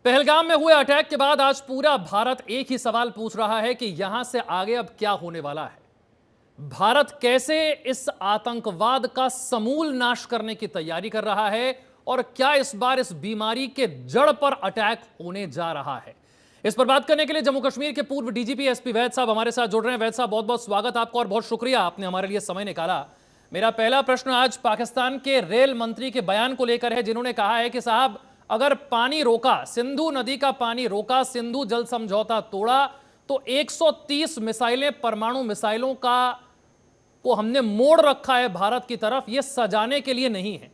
पहलगाम में हुए अटैक के बाद आज पूरा भारत एक ही सवाल पूछ रहा है कि यहां से आगे अब क्या होने वाला है। भारत कैसे इस आतंकवाद का समूल नाश करने की तैयारी कर रहा है और क्या इस बार इस बीमारी के जड़ पर अटैक होने जा रहा है। इस पर बात करने के लिए जम्मू कश्मीर के पूर्व डीजीपी एसपी वैद साहब हमारे साथ जुड़ रहे हैं। वैद साहब, बहुत बहुत स्वागत आपका और बहुत शुक्रिया, आपने हमारे लिए समय निकाला। मेरा पहला प्रश्न आज पाकिस्तान के रेल मंत्री के बयान को लेकर है, जिन्होंने कहा है कि साहब, अगर पानी रोका, सिंधु नदी का पानी रोका, सिंधु जल समझौता तोड़ा, तो 130 मिसाइलें, परमाणु मिसाइलों का को हमने मोड़ रखा है भारत की तरफ, यह सजाने के लिए नहीं है।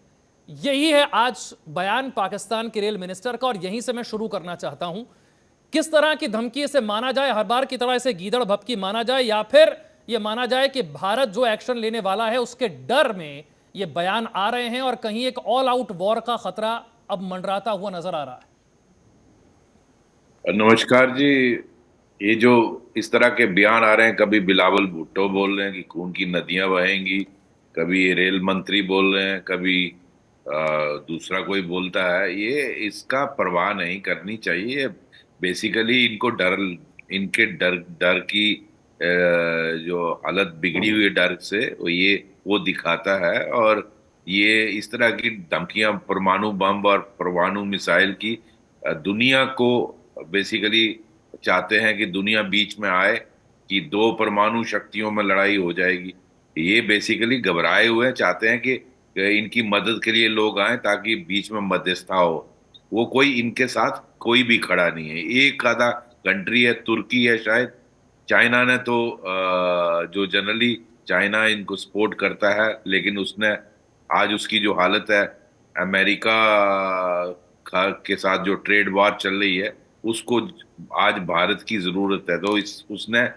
यही है आज बयान पाकिस्तान के रेल मिनिस्टर का और यहीं से मैं शुरू करना चाहता हूं। किस तरह की धमकी इसे माना जाए, हर बार की तरह इसे गीदड़ भपकी माना जाए, या फिर यह माना जाए कि भारत जो एक्शन लेने वाला है उसके डर में ये बयान आ रहे हैं और कहीं एक ऑल आउट वॉर का खतरा अब मंडराता हुआ नजर आ रहा है। नमस्कार जी। ये जो इस तरह के बयान आ रहे हैं, कभी बिलावल भुट्टो बोल रहे हैं कि खून की नदियां बहेंगी, कभी ये रेल मंत्री बोल रहे हैं, कभी दूसरा कोई बोलता है, ये इसका परवाह नहीं करनी चाहिए। बेसिकली इनको डर, इनके डर डर की जो हालत बिगड़ी हुई है डर से, वो दिखाता है। और ये इस तरह की धमकियां, परमाणु बम और परमाणु मिसाइल की, दुनिया को बेसिकली चाहते हैं कि दुनिया बीच में आए कि दो परमाणु शक्तियों में लड़ाई हो जाएगी। ये बेसिकली घबराए हुए हैं, चाहते हैं कि इनकी मदद के लिए लोग आए ताकि बीच में मध्यस्थता हो। वो कोई इनके साथ कोई भी खड़ा नहीं है। एक आधा कंट्री है, तुर्की है शायद, चाइना ने तो जो जनरली चाइना इनको सपोर्ट करता है, लेकिन उसने आज उसकी जो हालत है, अमेरिका के साथ जो ट्रेड वॉर चल रही है, उसको आज भारत की जरूरत है, तो इस उसने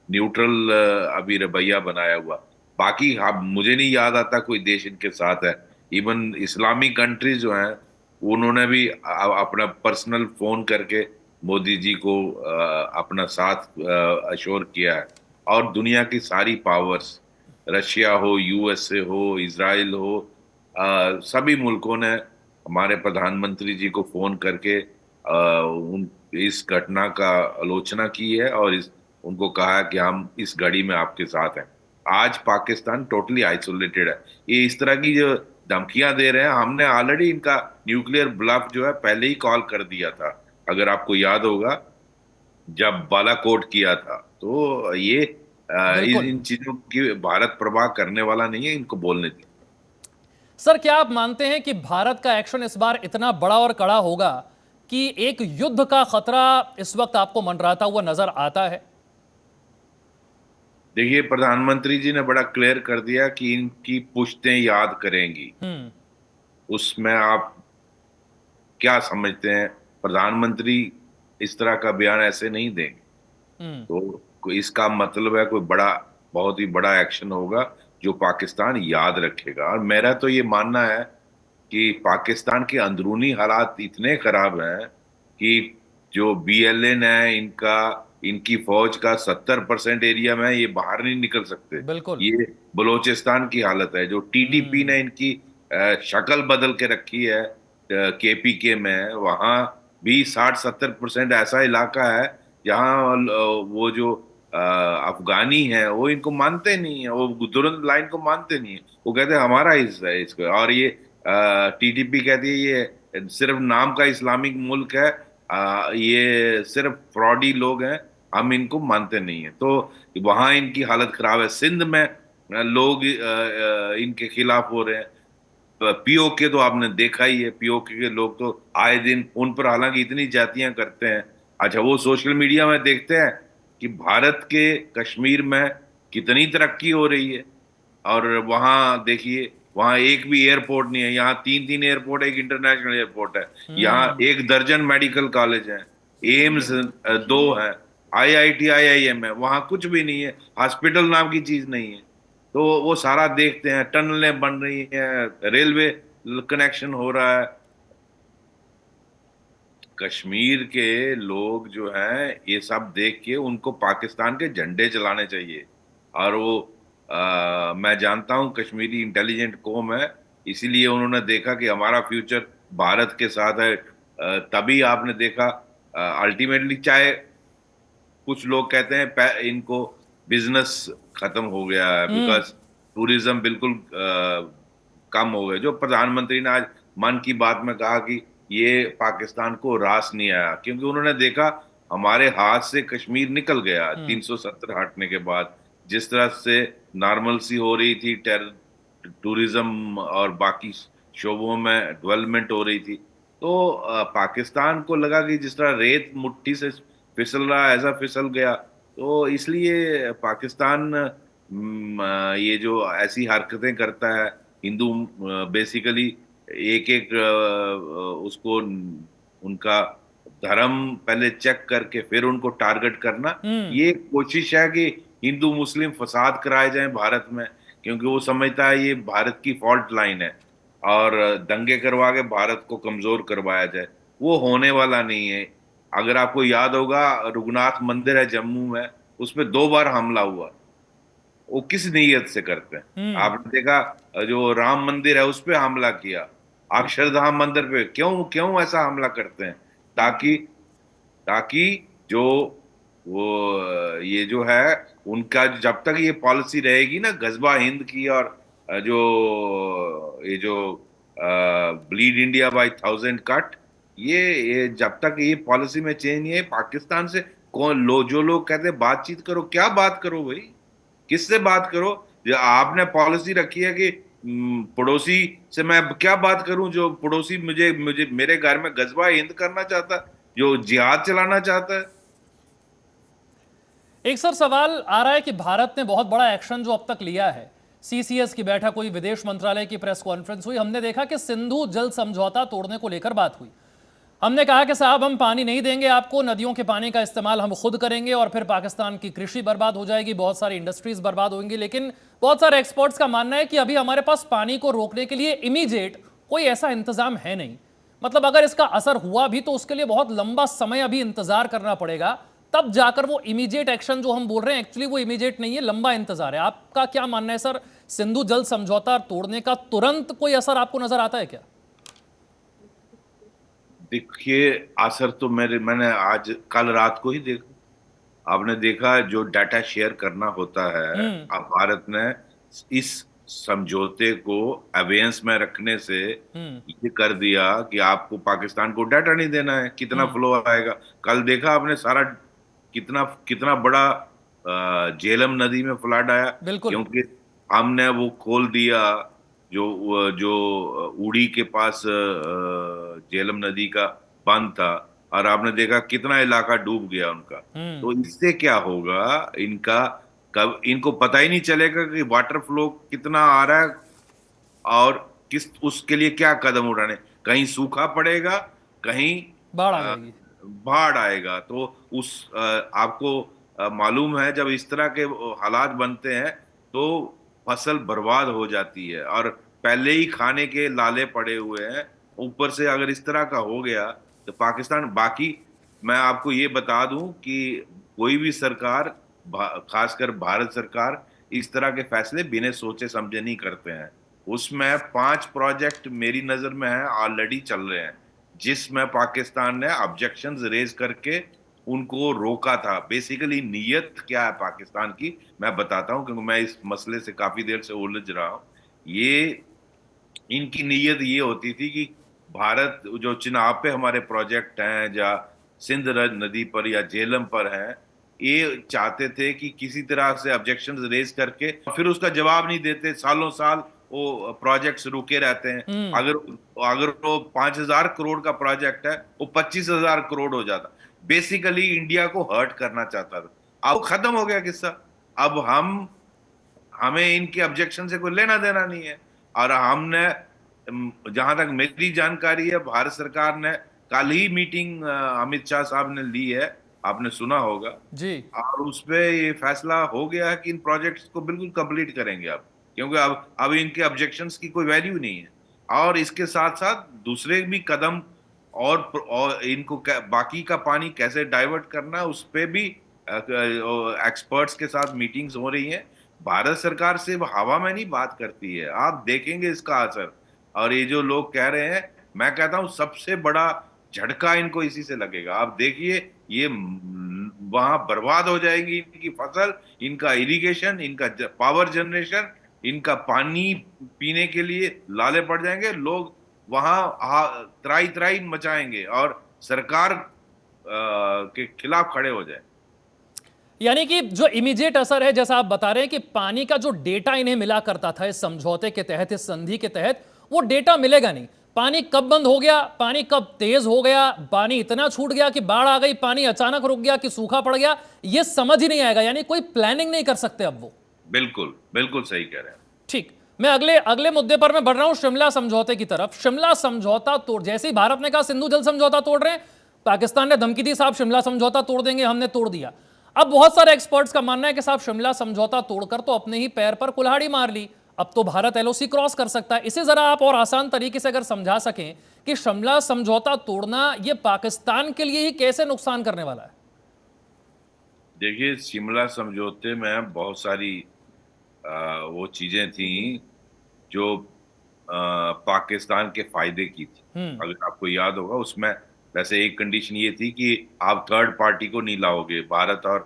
न्यूट्रल अभी रवैया बनाया हुआ। बाकी अब मुझे नहीं याद आता कोई देश इनके साथ है। इवन इस्लामिक कंट्रीज जो हैं, उन्होंने भी अपना पर्सनल फोन करके मोदी जी को अपना साथ अश्योर किया है। और दुनिया की सारी पावर्स, रशिया हो, यूएसए हो, इजराइल हो, सभी मुल्कों ने हमारे प्रधानमंत्री जी को फोन करके उन इस घटना का आलोचना की है और उनको कहा है कि हम इस घड़ी में आपके साथ हैं। आज पाकिस्तान टोटली आइसोलेटेड है। ये इस तरह की जो धमकियां दे रहे हैं, हमने ऑलरेडी इनका न्यूक्लियर ब्लफ जो है पहले ही कॉल कर दिया था, अगर आपको याद होगा, जब बालाकोट किया था। तो ये बिल्कुल इन चीजों की भारत प्रवाह करने वाला नहीं है, इनको बोलने दी। सर, क्या आप मानते हैं कि भारत का एक्शन इस बार इतना बड़ा और कड़ा होगा कि एक युद्ध का खतरा इस वक्त आपको मंडराता हुआ नजर आता है? देखिए, प्रधानमंत्री जी ने बड़ा क्लियर कर दिया कि इनकी पुश्तें याद करेंगी। हम्म। उसमें आप क्या समझते हैं? प्रधानमंत्री इस तरह का बयान ऐसे नहीं देंगे। हम्म। इसका मतलब है कोई बड़ा, बहुत ही बड़ा एक्शन होगा जो पाकिस्तान याद रखेगा। और मेरा तो ये मानना है कि पाकिस्तान के अंदरूनी हालात इतने खराब हैं कि जो बीएलएन है इनका, इनकी फौज का 70% एरिया में ये बाहर नहीं निकल सकते। बिल्कुल। ये बलोचिस्तान की हालत है। जो टीटीपी हम्म। ने इनकी शक्ल बदल के रखी है, केपीके में, वहां भी 60-70% ऐसा इलाका है जहाँ वो जो अफगानी है वो इनको मानते नहीं है, वो तुरंत लाइन को मानते नहीं है। वो कहते हैं हमारा हिस्सा है इसको। और ये टीटीपी कहती है ये सिर्फ नाम का इस्लामिक मुल्क है, ये सिर्फ फ्रॉडी लोग हैं, हम इनको मानते नहीं है। तो वहां इनकी हालत खराब है। सिंध में लोग इनके खिलाफ हो रहे हैं। पीओके तो आपने देखा ही है, पीओके के लोग तो आए दिन उन पर हालांकि इतनी जातियां करते हैं। अच्छा, वो सोशल मीडिया में देखते हैं कि भारत के कश्मीर में कितनी तरक्की हो रही है, और वहां देखिए, वहां एक भी एयरपोर्ट नहीं है। यहाँ 3-3 एयरपोर्ट है, एक इंटरनेशनल एयरपोर्ट है। यहाँ हम्म। 1 दर्जन मेडिकल कॉलेज हैं, एम्स 2 हैं, आईआईटी आईआईएम है। वहां कुछ भी नहीं है, हॉस्पिटल नाम की चीज नहीं है। तो वो सारा देखते हैं, टनलें बन रही हैं, रेलवे कनेक्शन हो रहा है। कश्मीर के लोग जो हैं, ये सब देख के उनको पाकिस्तान के झंडे चलाने चाहिए। और वो मैं जानता हूं कश्मीरी इंटेलिजेंट कौम है, इसीलिए उन्होंने देखा कि हमारा फ्यूचर भारत के साथ है। तभी आपने देखा अल्टीमेटली, चाहे कुछ लोग कहते हैं इनको बिजनेस खत्म हो गया है हम्म। बिकॉज टूरिज्म बिल्कुल कम हो गए। जो प्रधानमंत्री ने आज मन की बात में कहा कि ये पाकिस्तान को रास नहीं आया, क्योंकि उन्होंने देखा हमारे हाथ से कश्मीर निकल गया हम्म। 370 हटने के बाद। जिस तरह से नॉर्मल सी हो रही थी टूरिज्म और बाकी शोबों में डेवलपमेंट हो रही थी, तो पाकिस्तान को लगा कि जिस तरह रेत मुट्ठी से फिसल रहा है ऐसा फिसल गया। तो इसलिए पाकिस्तान ये जो ऐसी हरकतें करता है, हिंदू बेसिकली एक एक उसको उनका धर्म पहले चेक करके फिर उनको टारगेट करना, हम्म। ये कोशिश है कि हिंदू मुस्लिम फसाद कराए जाएं भारत में, क्योंकि वो समझता है ये भारत की फॉल्ट लाइन है और दंगे करवा के भारत को कमजोर करवाया जाए। वो होने वाला नहीं है। अगर आपको याद होगा, रघुनाथ मंदिर है जम्मू में, उस पे 2 बार हमला हुआ। वो किस नीयत से करते हैं? हम्म। आपने देखा जो राम मंदिर है उस पे हमला किया, अक्षरधाम मंदिर पे क्यों क्यों ऐसा हमला करते हैं? ताकि ताकि जो वो ये जो है उनका, जब तक ये पॉलिसी रहेगी ना गजबा हिंद की, और ये जो bleed India by thousand cut, ये जब तक ये पॉलिसी में चेंज नहीं है पाकिस्तान से, कौन जो लोग कहते हैं बातचीत करो, क्या बात करो भाई? किससे बात करो? जो आपने पॉलिसी रखी है कि पड़ोसी से मैं क्या बात करूं, जो पड़ोसी मुझे मुझे मेरे घर में गजबा हिंद करना चाहता है, जो जिहाद चलाना चाहता है। एक सर सवाल आ रहा है कि भारत ने बहुत बड़ा एक्शन जो अब तक लिया है, सीसीएस की बैठक हुई, विदेश मंत्रालय की प्रेस कॉन्फ्रेंस हुई, हमने देखा कि सिंधु जल समझौता तोड़ने को लेकर बात हुई। हमने कहा कि साहब हम पानी नहीं देंगे आपको, नदियों के पानी का इस्तेमाल हम खुद करेंगे और फिर पाकिस्तान की कृषि बर्बाद हो जाएगी, बहुत सारी इंडस्ट्रीज बर्बाद होंगी। लेकिन बहुत सारे एक्सपर्ट्स का मानना है कि अभी हमारे पास पानी को रोकने के लिए इमीडिएट कोई ऐसा इंतजाम है नहीं। मतलब अगर इसका असर हुआ भी तो उसके लिए बहुत लंबा समय अभी इंतजार करना पड़ेगा, तब जाकर वो इमीडिएट एक्शन जो हम बोल रहे हैं एक्चुअली वो इमीडिएट नहीं है, लंबा इंतजार है। आपका क्या मानना है सर, सिंधु जल समझौता तोड़ने का तुरंत कोई असर आपको नजर आता है क्या? देखिए, असर तो मैंने आज कल रात को ही देखा। आपने देखा जो डाटा शेयर करना होता है, हम्म। अब भारत ने इस समझौते को अवेयंस में रखने से हम्म। ये कर दिया कि आपको पाकिस्तान को डाटा नहीं देना है, कितना हम्म। फ्लो आएगा। कल देखा आपने सारा कितना कितना बड़ा झेलम नदी में फ्लड आया, बिल्कुल। क्योंकि हमने वो खोल दिया जो उड़ी के पास झेलम नदी का बांध था, और आपने देखा कितना इलाका डूब गया उनका। हम्म। तो इससे क्या होगा, इनका कब इनको पता ही नहीं चलेगा कि वाटर फ्लो कितना आ रहा है और किस उसके लिए क्या कदम उठाने। कहीं सूखा पड़ेगा, कहीं बाढ़ आ अ, जाएगी। बाढ़ आएगा। तो आपको मालूम है जब इस तरह के हालात बनते हैं तो फसल बर्बाद हो जाती है, और पहले ही खाने के लाले पड़े हुए हैं, ऊपर से अगर इस तरह का हो गया तो पाकिस्तान बाकी। मैं आपको ये बता दूं कि कोई भी सरकार, खासकर भारत सरकार, इस तरह के फैसले बिना सोचे समझे नहीं करते हैं। उसमें 5 प्रोजेक्ट मेरी नजर में है ऑलरेडी चल रहे हैं, जिसमें पाकिस्तान ने ऑब्जेक्शंस रेज करके उनको रोका था। बेसिकली नीयत क्या है पाकिस्तान की, मैं बताता हूं, क्योंकि मैं इस मसले से काफी देर से उलझ रहा हूं। ये इनकी नीयत ये होती थी कि भारत जो चिनाब पे हमारे प्रोजेक्ट हैं, या सिंध नदी पर या झेलम पर हैं, ये चाहते थे कि किसी तरह से ऑब्जेक्शन रेज करके फिर उसका जवाब नहीं देते, सालों साल वो प्रोजेक्ट्स रुके रहते हैं। हम्म। अगर अगर वो 5,000 करोड़ का प्रोजेक्ट है, वो 25,000 करोड़ हो जाता। बेसिकली इंडिया को हर्ट करना चाहता था। अब खत्म हो गया किस्सा। अब हमें इनके ऑब्जेक्शन से कोई लेना देना नहीं है। और हमने, जहां तक मेरी जानकारी है, भारत सरकार ने कल ही मीटिंग अमित शाह साहब ने ली है, आपने सुना होगा। जी। और उसपे ये फैसला हो गया है कि इन प्रोजेक्ट्स को बिल्कुल कंप्लीट करेंगे अब, क्योंकि अब इनके ऑब्जेक्शंस की कोई वैल्यू नहीं है। और इसके साथ साथ दूसरे भी कदम, और इनको बाकी का पानी कैसे डाइवर्ट करना है उस पे भी एक्सपर्ट्स के साथ मीटिंग्स हो रही हैं। भारत सरकार सिर्फ हवा में नहीं बात करती है, आप देखेंगे इसका असर। और ये जो लोग कह रहे हैं, मैं कहता हूं सबसे बड़ा झटका इनको इसी से लगेगा। आप देखिए, ये वहां बर्बाद हो जाएगी इनकी फसल, इनका इरिगेशन, इनका पावर जनरेशन, इनका पानी पीने के लिए लाले पड़ जाएंगे लोग। वहां त्राई त्राई मचाएंगे और सरकार के खिलाफ खड़े हो जाए। यानी कि जो इमीडिएट असर है, जैसा आप बता रहे हैं कि पानी का जो डेटा इन्हें मिला करता था इस समझौते के तहत, इस संधि के तहत, वो डेटा मिलेगा नहीं। पानी कब बंद हो गया, पानी कब तेज हो गया, पानी इतना छूट गया कि बाढ़ आ गई, पानी अचानक रुक गया कि सूखा पड़ गया, ये समझ ही नहीं आएगा। यानी कोई प्लानिंग नहीं कर सकते अब वो। बिल्कुल बिल्कुल सही कह रहे हैं। ठीक, मैं अगले अगले मुद्दे पर मैं बढ़ रहा हूं, शिमला समझौते की तरफ। शिमला समझौता तोड़, जैसे ही भारत ने कहा सिंधु जल समझौता तोड़ रहे हैं, पाकिस्तान ने धमकी दी साहब शिमला समझौता तोड़ देंगे, हमने तोड़ दिया। अब बहुत सारे एक्सपर्ट्स का मानना है कि साहब शिमला समझौता तोड़कर तो अपने ही पैर पर कुल्हाड़ी मार ली, अब तो भारत एलओसी क्रॉस कर सकता है। इसे जरा आप और आसान तरीके से अगर समझा सकें कि शिमला समझौता तोड़ना ये पाकिस्तान के लिए ही कैसे नुकसान करने वाला है। देखिए, शिमला समझौते में बहुत सारी वो चीजें थी जो पाकिस्तान के फायदे की थी। अगर आपको याद होगा, उसमें वैसे एक कंडीशन ये थी कि आप थर्ड पार्टी को नहीं लाओगे, भारत और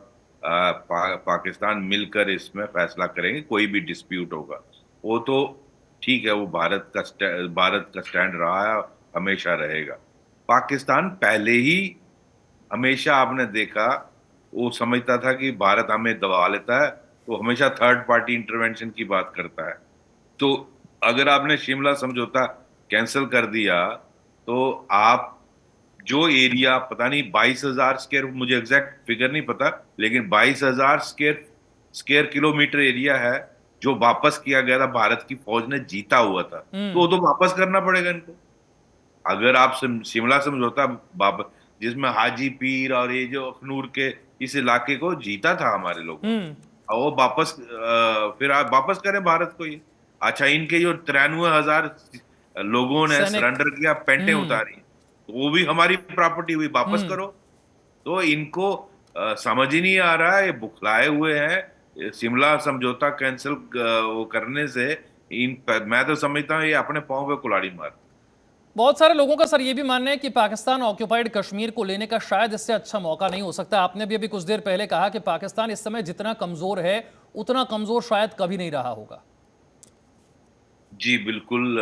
पाकिस्तान मिलकर इसमें फैसला करेंगे, कोई भी डिस्प्यूट होगा। वो तो ठीक है, वो भारत का स्टैंड रहा है, हमेशा रहेगा। पाकिस्तान पहले ही, हमेशा आपने देखा, वो समझता था कि भारत हमें दबा लेता है, तो हमेशा थर्ड पार्टी इंटरवेंशन की बात करता है। तो अगर आपने शिमला समझौता कैंसिल कर दिया, तो आप जो एरिया, पता नहीं 22,000 स्क्वायर, मुझे एग्जैक्ट फिगर नहीं पता, लेकिन 22,000 स्क्वायर किलोमीटर एरिया है जो वापस किया गया था, भारत की फौज ने जीता हुआ था, तो वो तो वापस करना पड़ेगा इनको। अगर आप शिमला समझौता वापस, जिसमें हाजी पीर और ये जो अखनूर के इस इलाके को जीता था हमारे लोगों ने, और वो वापस फिर आप वापस करें भारत को ये। अच्छा, इनके जो 93,000 लोगों ने सैनिक। सरेंडर किया, पेंटें उतारी, तो वो भी हमारी प्रॉपर्टी हुई, वापस करो। तो इनको समझ ही नहीं आ रहा है, ये बुखलाए हुए हैं। शिमला समझौता कैंसिल वो करने से मैं तो समझता हूँ ये अपने पांव पे कुल्हाड़ी मार। बहुत सारे लोगों का सर ये भी मानना है कि पाकिस्तान ऑक्युपाइड कश्मीर को लेने का शायद इससे अच्छा मौका नहीं हो सकता। आपने भी अभी कुछ देर पहले कहा कि पाकिस्तान इस समय जितना कमजोर है उतना कमजोर शायद कभी नहीं रहा होगा। जी बिल्कुल।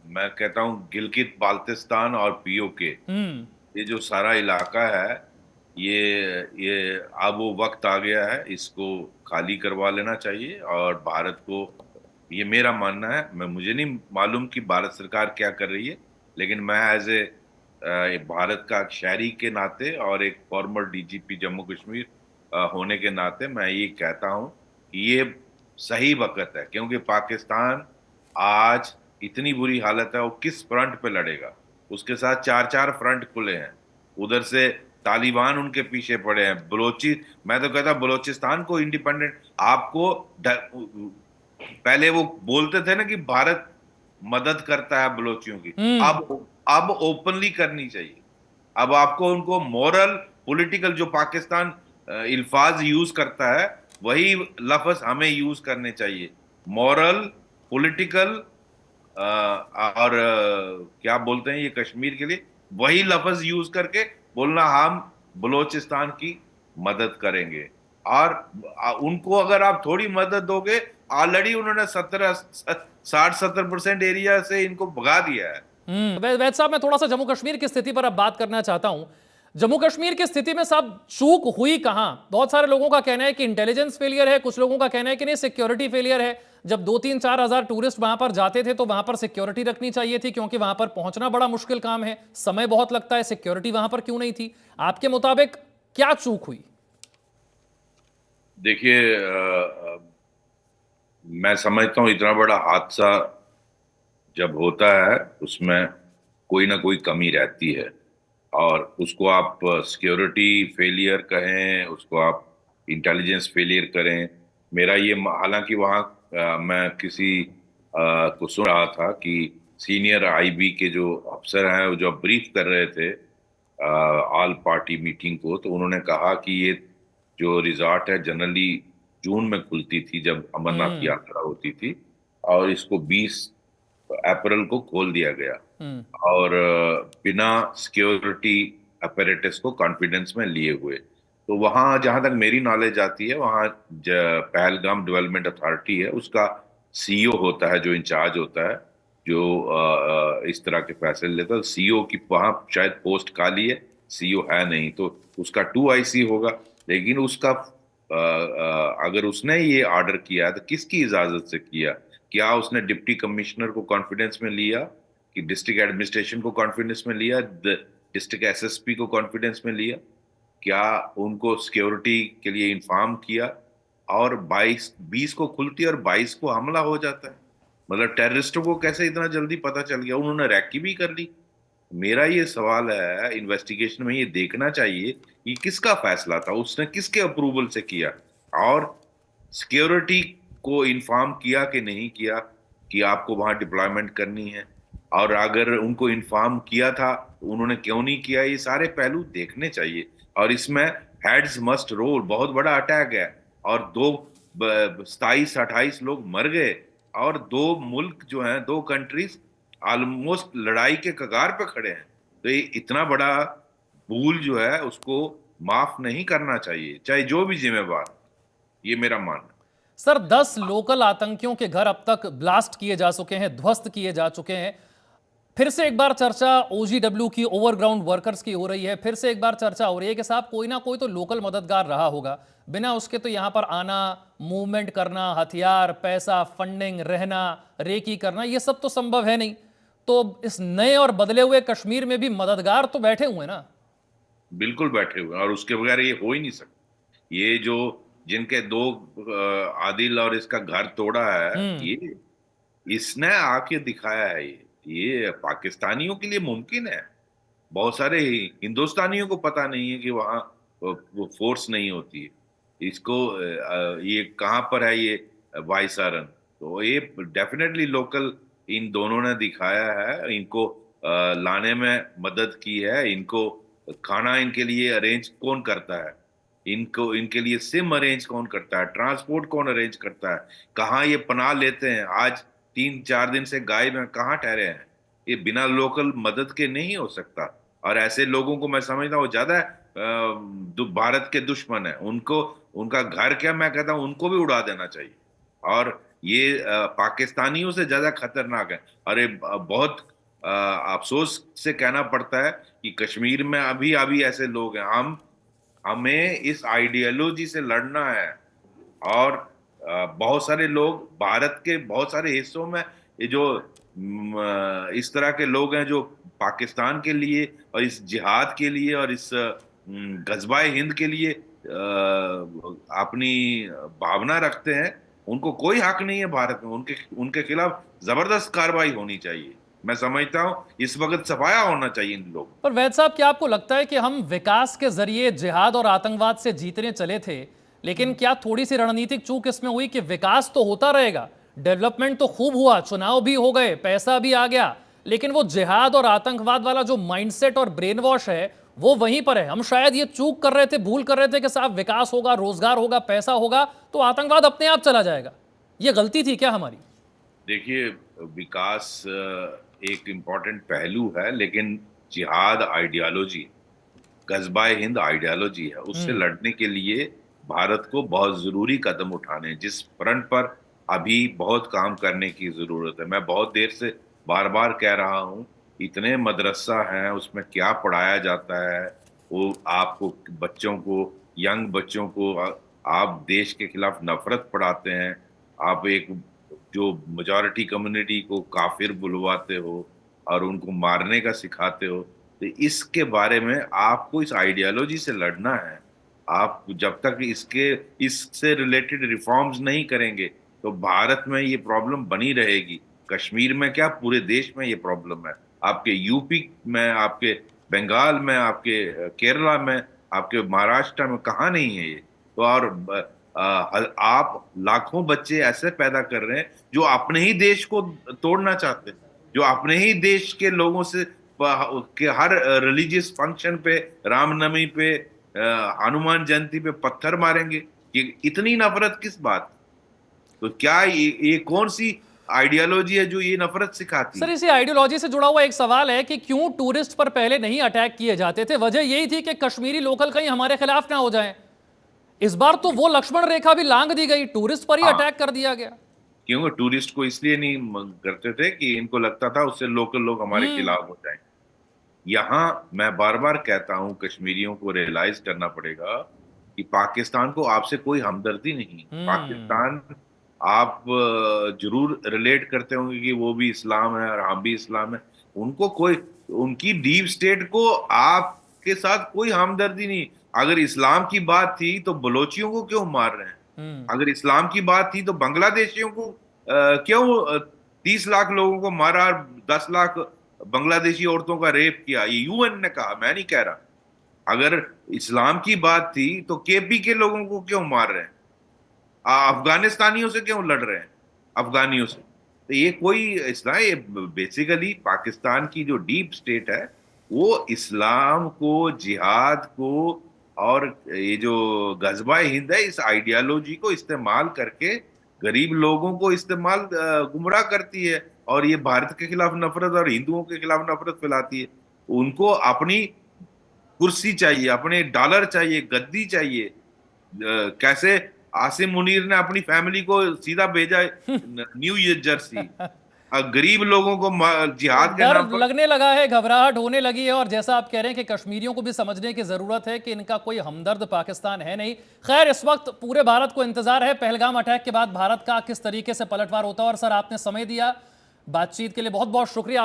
मैं कहता हूँ गिलगित बाल्टिस्तान और पीओके, ये जो सारा इलाका है, ये अब वो वक्त आ गया है, इसको खाली करवा लेना चाहिए। और भारत को, ये मेरा मानना है, मुझे नहीं मालूम कि भारत सरकार क्या कर रही है, लेकिन मैं एज ए भारत का शहरी के नाते और एक फॉर्मर डीजीपी जम्मू कश्मीर होने के नाते मैं ये कहता हूँ कि ये सही वक्त है। क्योंकि पाकिस्तान आज इतनी बुरी हालत है, वो किस फ्रंट पे लड़ेगा? उसके साथ चार चार फ्रंट खुले हैं। उधर से तालिबान उनके पीछे पड़े हैं, मैं तो कहता बलोचिस्तान को इंडिपेंडेंट, आपको पहले वो बोलते थे ना कि भारत मदद करता है बलोचियों की, अब ओपनली करनी चाहिए। अब आपको उनको मॉरल पॉलिटिकल, जो पाकिस्तान अल्फाज यूज करता है, वही लफ्ज हमें यूज करने चाहिए। मॉरल, पॉलिटिकल और क्या बोलते हैं ये कश्मीर के लिए, वही लफ्ज यूज करके बोलना हम बलोचिस्तान की मदद करेंगे। और उनको अगर आप थोड़ी मदद दोगे, ऑलरेडी उन्होंने 60-70% एरिया से इनको भगा दिया है। वैद साहब, मैं थोड़ा सा जम्मू कश्मीर की स्थिति पर अब बात करना चाहता हूं। जम्मू कश्मीर की स्थिति में साहब चूक हुई कहां? बहुत सारे लोगों का कहना है कि इंटेलिजेंस फेलियर है, कुछ लोगों का कहना है कि नहीं, सिक्योरिटी फेलियर है। जब 2-3-4 हजार टूरिस्ट वहां पर जाते थे तो वहां पर सिक्योरिटी रखनी चाहिए थी, क्योंकि वहां पर पहुंचना बड़ा मुश्किल काम है, समय बहुत लगता है। सिक्योरिटी वहां पर क्यों नहीं थी? आपके मुताबिक क्या चूक हुई? देखिए, मैं समझता हूं इतना बड़ा हादसा जब होता है, उसमें कोई ना कोई कमी रहती है। और उसको आप सिक्योरिटी फेलियर कहें, उसको आप इंटेलिजेंस फेलियर करें, मेरा ये, हालांकि वहाँ मैं किसी को सुन रहा था कि सीनियर आईबी के जो अफसर हैं, वो जो ब्रीफ कर रहे थे ऑल पार्टी मीटिंग को, तो उन्होंने कहा कि ये जो रिजॉर्ट है जनरली जून में खुलती थी जब अमरनाथ यात्रा होती थी, और इसको 20 अप्रैल को खोल दिया गया, हम्म। और बिना सिक्योरिटी अपैरेटस को कॉन्फिडेंस में लिए हुए। तो वहाँ जहां तक मेरी नॉलेज आती है, वहाँ पहलगाम डेवलपमेंट अथॉरिटी है, उसका सीईओ होता है जो इंचार्ज होता है, जो इस तरह के फैसले लेता है। सीईओ की वहाँ शायद पोस्ट खाली है, सीईओ है नहीं, तो उसका 2 IC होगा। लेकिन उसका अगर उसने ये ऑर्डर किया है तो किसकी इजाजत से किया? क्या उसने डिप्टी कमिश्नर को कॉन्फिडेंस में लिया, कि डिस्ट्रिक्ट एडमिनिस्ट्रेशन को कॉन्फिडेंस में लिया, डिस्ट्रिक्ट एसएसपी को कॉन्फिडेंस में लिया? क्या उनको सिक्योरिटी के लिए इन्फॉर्म किया? और 22 को खुलती है और 22 को हमला हो जाता है। मतलब टेररिस्टों को कैसे इतना जल्दी पता चल गया? उन्होंने रैकी भी कर ली। मेरा ये सवाल है, इन्वेस्टिगेशन में ये देखना चाहिए कि किसका फैसला था, उसने किसके अप्रूवल से किया, और सिक्योरिटी को इन्फॉर्म किया कि नहीं किया कि आपको वहां डिप्लॉयमेंट करनी है। और अगर उनको इन्फॉर्म किया था तो उन्होंने क्यों नहीं किया? ये सारे पहलू देखने चाहिए। और इसमें हेड्स मस्ट रोल, बहुत बड़ा अटैक है, और 27-28 लोग मर गए, और 2 मुल्क जो हैं, 2 कंट्रीज ऑलमोस्ट लड़ाई के कगार पे खड़े हैं। तो ये इतना बड़ा भूल जो है उसको माफ नहीं करना चाहिए, चाहे जो भी जिम्मेवार। ये मेरा मानना है। सर 10 लोकल आतंकियों के घर अब तक ब्लास्ट किए जा चुके हैं, ध्वस्त किए जा चुके हैं। फिर से एक बार चर्चा ओजीडब्ल्यू की, ओवरग्राउंड वर्कर्स की हो रही है। फिर से एक बार चर्चा हो रही है कि साहब कोई ना कोई तो लोकल मददगार रहा होगा, बिना उसके तो यहां पर आना, मूवमेंट करना, हथियार, पैसा, फंडिंग, रहना, रेकी करना, ये सब तो संभव है नहीं। तो इस नए और बदले हुए कश्मीर में भी मददगार तो बैठे हुए ना। बिल्कुल बैठे हुए हैं, और उसके बगैर ये हो ही नहीं सकता। ये जो जिनके 2 आदिल और इसका घर तोड़ा है, हम्म। ये इसने आके दिखाया है। ये पाकिस्तानियों के लिए मुमकिन है। बहुत सारे हिंदुस्तानियों को पता नहीं है कि वहाँ वो फोर्स नहीं होती है। इसको ये कहाँ पर है ये वायसारन? तो ये डेफिनेटली लोकल इन दोनों ने दिखाया है। इनको लाने में मदद की है। इनको खाना इनके लिए अरेंज कौन करता है? इनको इनके लिए सिम अरेंज कौन करता है? ट्रांसपोर्ट कौन अरेंज करता है? कहाँ ये पनाह लेते हैं? आज 3-4 दिन से गायब हैं, कहाँ ठहरे हैं? ये बिना लोकल मदद के नहीं हो सकता। और ऐसे लोगों को मैं समझता हूँ ज्यादा भारत के दुश्मन है। उनको उनका घर क्या, मैं कहता हूँ उनको भी उड़ा देना चाहिए। और ये पाकिस्तानियों से ज्यादा खतरनाक है। अरे बहुत अफसोस से कहना पड़ता है कि कश्मीर में अभी अभी ऐसे लोग हैं। हमें इस आइडियोलॉजी से लड़ना है। और बहुत सारे लोग भारत के बहुत सारे हिस्सों में, ये जो इस तरह के लोग हैं जो पाकिस्तान के लिए और इस जिहाद के लिए और इस गजबाए हिंद के लिए अपनी भावना रखते हैं। उनको कोई हक नहीं है भारत में। उनके उनके खिलाफ जबरदस्त कार्रवाई होनी चाहिए। मैं समझता हूं इस वक्त सफाया होना चाहिए इन लोगों। पर वैद साहब, क्या आपको लगता है कि हम विकास के जरिए जिहाद और आतंकवाद से जीतने चले थे, लेकिन क्या थोड़ी सी रणनीतिक चूक इसमें हुई कि विकास तो होता रहेगा, डेवलपमेंट तो खूब हुआ, चुनाव भी हो गए, पैसा भी आ गया, लेकिन वो जिहाद और आतंकवाद वाला जो माइंडसेट और ब्रेन वॉश है वो वहीं पर है। हम शायद ये चूक कर रहे थे, भूल कर रहे थे कि साहब विकास होगा, रोजगार होगा, पैसा होगा तो आतंकवाद अपने आप चला जाएगा। ये गलती थी क्या हमारी? देखिए, विकास एक इम्पॉर्टेंट पहलू है, लेकिन जिहाद आइडियोलॉजी, गजबाए हिंद आइडियोलॉजी है। उससे हम्म। लड़ने के लिए भारत को बहुत जरूरी कदम उठाने हैं, जिस फ्रंट पर अभी बहुत काम करने की जरूरत है। मैं बहुत देर से बार बार कह रहा हूँ, इतने मदरसा हैं, उसमें क्या पढ़ाया जाता है? वो आपको बच्चों को, यंग बच्चों को आप देश के खिलाफ नफरत पढ़ाते हैं। आप एक जो मेजॉरिटी कम्युनिटी को काफिर बुलवाते हो और उनको मारने का सिखाते हो। तो इसके बारे में आपको इस आइडियोलॉजी से लड़ना है। आप जब तक इससे रिलेटेड रिफॉर्म्स नहीं करेंगे तो भारत में ये प्रॉब्लम बनी रहेगी। कश्मीर में क्या, पूरे देश में ये प्रॉब्लम है। आपके यूपी में, आपके बंगाल में, आपके केरला में, आपके महाराष्ट्र में कहाँ नहीं है ये? तो और आप लाखों बच्चे ऐसे पैदा कर रहे हैं जो अपने ही देश को तोड़ना चाहते हैं, जो अपने ही देश के लोगों से के हर रिलीजियस फंक्शन पे, रामनवमी पे, हनुमान जयंती पे पत्थर मारेंगे। कि इतनी नफरत किस बात? तो क्या ये कौन सी आइडियोलॉजी है जो ये नफरत सिखाती सर, है। इसी आइडियोलॉजी से जुड़ा हुआ एक सवाल है कि क्यों टूरिस्ट पर पहले नहीं अटैक किए जाते थे? वजह यही थी कि कश्मीरी लोकल कहीं हमारे खिलाफ ना हो जाएं। इस बार तो वो लक्ष्मण रेखा भी लांघ दी गई, टूरिस्ट पर ही हाँ, अटैक कर दिया गया। क्योंकि टूरिस्ट को इसलिए नहीं करते थे कि इनको लगता था उससे लोकल लोग हमारे खिलाफ हो जाएं। यहाँ मैं बार बार कहता हूँ, कश्मीरियों को रियलाइज करना पड़ेगा कि पाकिस्तान को आपसे कोई हमदर्दी नहीं। हम्म। पाकिस्तान, आप जरूर रिलेट करते होंगे कि वो भी इस्लाम है और हम भी इस्लाम है। उनको कोई, उनकी डीप स्टेट को आपके साथ कोई हमदर्दी नहीं। अगर इस्लाम की बात थी तो बलोचियों को क्यों मार रहे हैं? हम्म। अगर इस्लाम की बात थी तो बांग्लादेशियों को क्यों 30 लाख लोगों को मारा और 10 लाख बांग्लादेशी औरतों का रेप किया? ये यूएन ने कहा, मैं नहीं कह रहा। अगर इस्लाम की बात थी तो केपी के लोगों को क्यों मार रहे हैं? अफगानिस्तानियों से क्यों लड़ रहे हैं? अफगानियों से। तो ये कोई इस्लाम, ये बेसिकली पाकिस्तान की जो डीप स्टेट है वो इस्लाम को, जिहाद को और ये जो गजबा हिंद है, इस आइडियोलॉजी को इस्तेमाल करके गरीब लोगों को इस्तेमाल गुमराह करती है। और ये भारत के खिलाफ नफरत और हिंदुओं के खिलाफ नफरत फैलाती है। उनको अपनी कुर्सी चाहिए, अपने डॉलर चाहिए, गद्दी चाहिए। कैसे आसिम मुनीर ने अपनी फैमिली को सीधा भेजा न्यू जर्सी, गरीब लोगों को तो जिहाद के डर नाम पर। लगने लगा है, घबराहट होने लगी है, और जैसा आप कह रहे हैं कि कश्मीरियों को भी समझने की जरूरत है कि इनका कोई हमदर्द पाकिस्तान है नहीं। खैर, इस वक्त पूरे भारत को इंतजार है पहलगाम अटैक के बाद भारत का किस तरीके से पलटवार होता है। और सर, आपने समय दिया बातचीत के लिए, बहुत बहुत शुक्रिया।